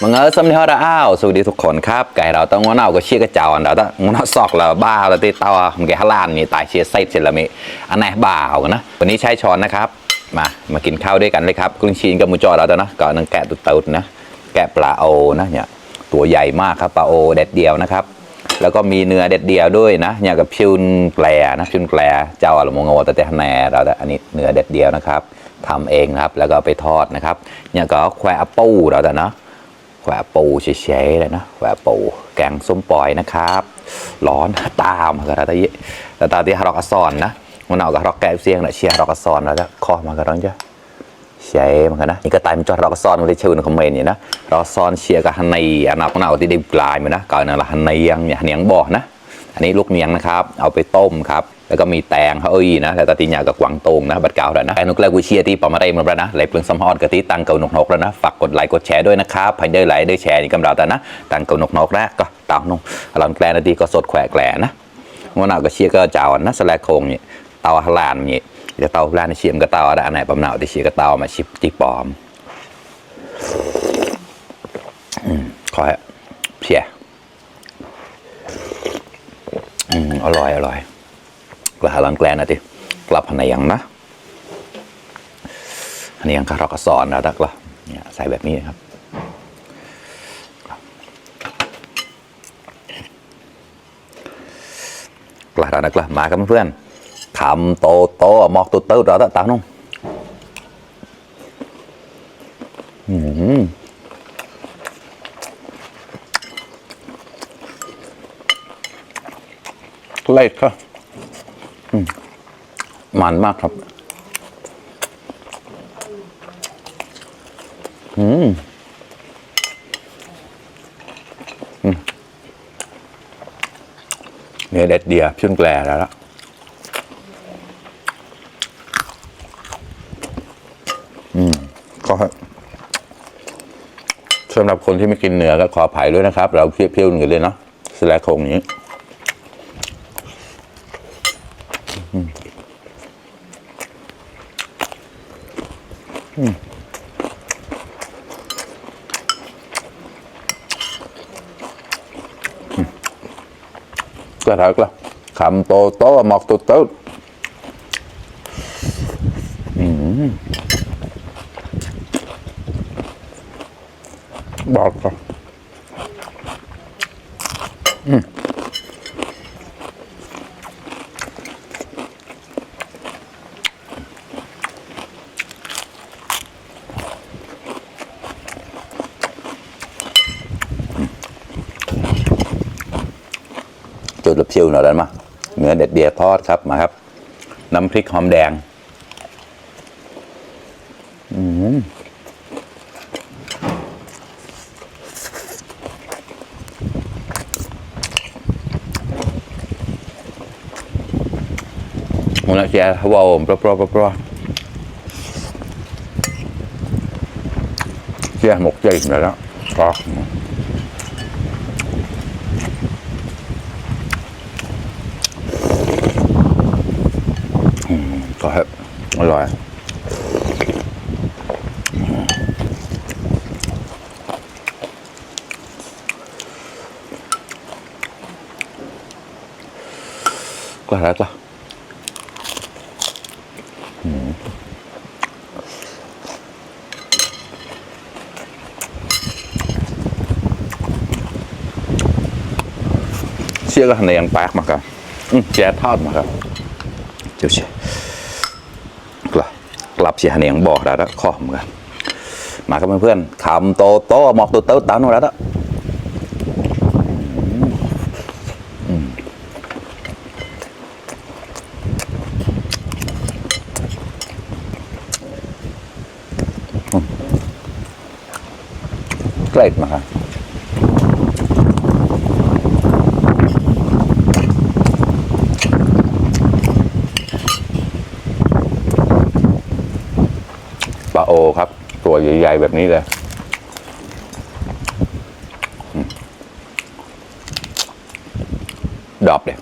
มึงสำเนียงเราอ้าวสวัสดีทุกคนครับไก่เราต้องงอนเอาก็เชี่ยกระเจ้าอันเราต้องงอนเอาซอกเราบ้าเราตีเตามึงแกฮาลานมีตายเชียร์ไส้เซรามิอันไหนบ้าเอากันนะวันนี้ใช้ช้อนนะครับมากินข้าวด้วยกันเลยครับกุ้งชีนกับหมูจอเราตัวนะก่อนนั่งแกะตุดๆนะแกะปลาโอนะเนี่ยตัวใหญ่มากครับปลาโอเด็ดเดียวนะครับแล้วก็มีเนื้อเด็ดเดียวด้วยนะอย่างกับชินแปลนะชินแปลเจ้าอะไรมงงแต่แหนเราอันนี้เนื้อเด็ดเดียวนะครับทำเองครับแล้วก็ไปทอดนะครับอย่างก็แควปูเราแต่นะแขวปูเฉยๆเลยนะแขวปูแกงส้มปล่อยนะครับร้อนตามก็แต่ตาที่ฮารอกซอนนะมันเอากับฮารอกแกะเสียงนะเชียร์ฮารอกซอนแล้วจะคอมากันร้อนจ้ะใช่มันกันนะนี่ก็ตายมันจอดฮารอกซอนมันได้ชื่อในคอมเมนต์นี่นะฮารอกซอนเชียร์กับฮันนี่อันนั้นเอาที่ได้ปลายมันนะก่อนนั่นละฮันนี่ยังเนี่ยเนียงบ่อนะอันนี้ลูกเนียงนะครับเอาไปต้มครับแล้วก็มีแตงเฮ้ยนะแล้วก็ตีหยากับกวางตงนะบัดเก่าแล้วนะไอ้นุกแรกวิเชียที่ปอมาได้มาแล้วนะเลยเปลืองสมฮอดกะทิตังเก่านกแล้วนะฝากกดไลค์กดแชร์ด้วยนะครับให้ได้ไลค์ได้แชร์นี่กำลังแต่นะตังเก่านกแรกก็เต่านงหลังแกลนาทีก็สดแขวแกลนะวันnàoก็เชียก็เจ้านะสแลกโคงนี่เตาฮลานนี่จะเตาฮลานเชียมก็เตาอะไรอันไหนปั๊มหนาวที่เชียก็เตามาชิปจีปอมขอเชียอร่อยกระหล่ำแกลนะทีกลับพันยังนะอันนี้ยังคาร์กสอนนะดักละเนี่ยใส่แบบนี้ครับกระดานักละมาครับเพื่อนขำโตหมอกตัวเราตาน้องเล็กครับมันมากครับเนื้อเด็ดเดียวชุ่นแกลแล้วก็สำหรับคนที่ไม่กินเนื้อก็ขออภัยด้วยนะครับเราเพี้ยวๆกันเลยเนาะสแลกโคงนี้ก็thật là khẩm tô mọc tốt bọt rồiจุดระเพียวหน่อยได้ไหมเนื้อเด็ดเดียทอดครับมาครับน้ำพริกหอมแดงมันจะว้าวปลาเชี่ยหมกใจหน่อยแล้วก็อร่อยก็แล้วก็เชี่ยก็ทำในยังแป๊กมาครับแจ๊ทอดมาครับเจ้าเชี่ยกลับเสียหเนียงบอกแล้วข้อเหมือนกันมาครับเพื่อนๆขำโตหมอกตัวตามนู่นแล้วเกล็ดมาครับปลาโอครับตัวใหญ่ๆแบบนี้เลยดอบเลย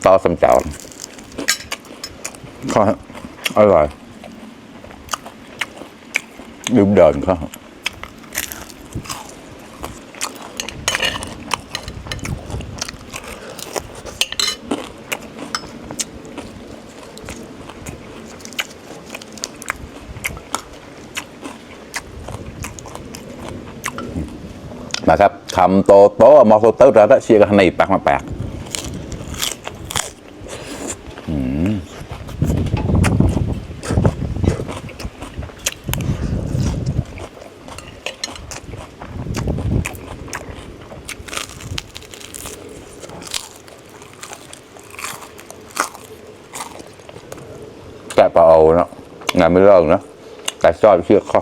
ตำ to xăm chảo có ơi rồi đúng đờn khôngมาครับคำโตโตมอโตเตอร์แล้วเชียร์กันในปากมาปากแกะเปล่าเนาะงานไม่เลิกนะแต่ชอบเชียร์เขา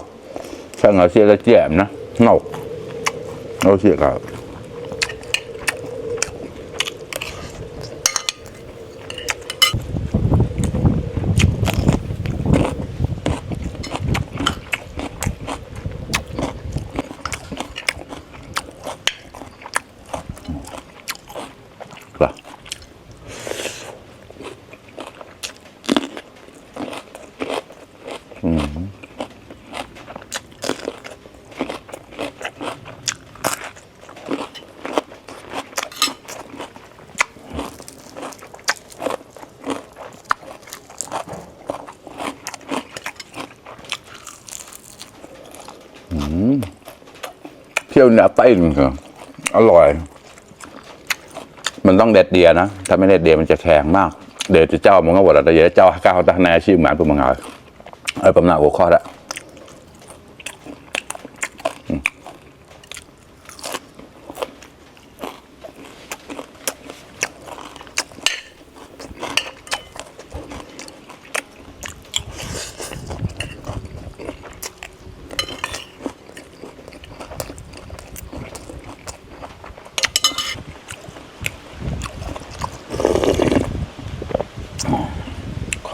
ช่างเอาเชียร์จะแจ่มนะหนกเราเชียร์กันเที่ยวเนื้อไต้เหรออร่อยมันต้องเด็ดเดียนะถ้าไม่เด็ดเดียมันจะแข็งมากเดี๋ยวจะเจ้ามึงก็บอกว่าเดี๋ยวเจ้าก้าวตาในอาชีพเหมือนพวกมึงเอาประมาณหัวข้อละ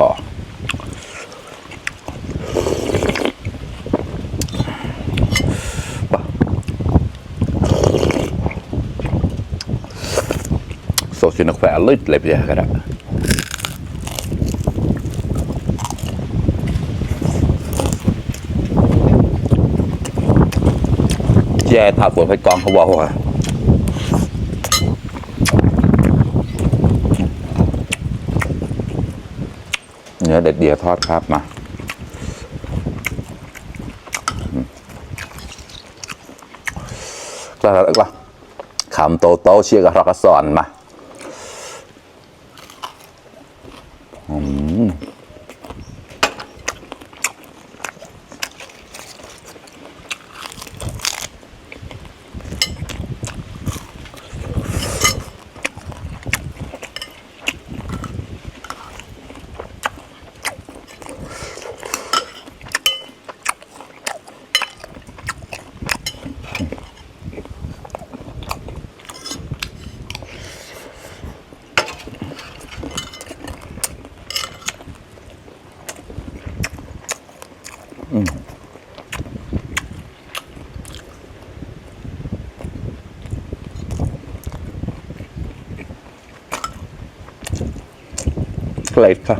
ขอโซชินแควร์ลึกเลยพี่ครับแย่ถาดฝนไปกองเขาบอกว่าเนื้อเด็ดเดียวทอดครับมาก็แล้วก็คำโตโตเชียร์กับรอกสอนมาเลยค่ะ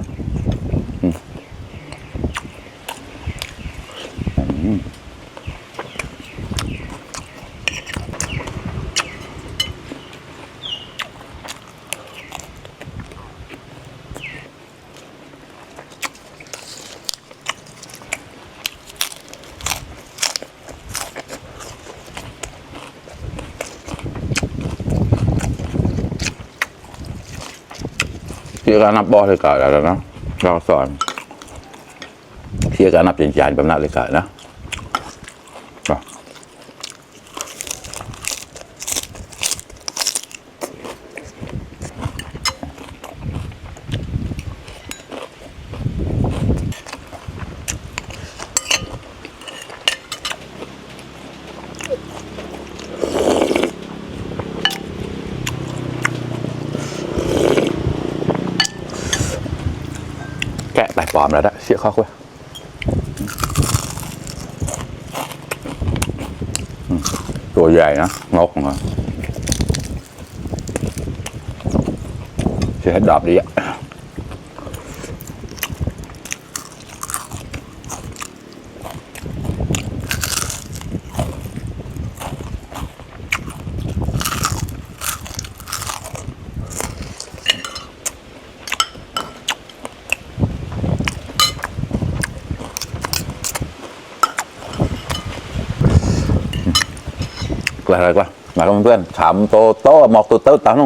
เที่ยวการนับบอลเลยก่อนแล้วนะเราสอนเที่ยวการนับจานแบบนั้นเลยก่อนนะแกะใบปลอมแล้วนะเชี่ยข้อคุยตัวใหญ่นะงกเหรอเ จะให้ดอบดีอ่ะกล้าอะไรกว่ามากับเพื่อนขำโตโต้หมอกตัวเต้าตั้ง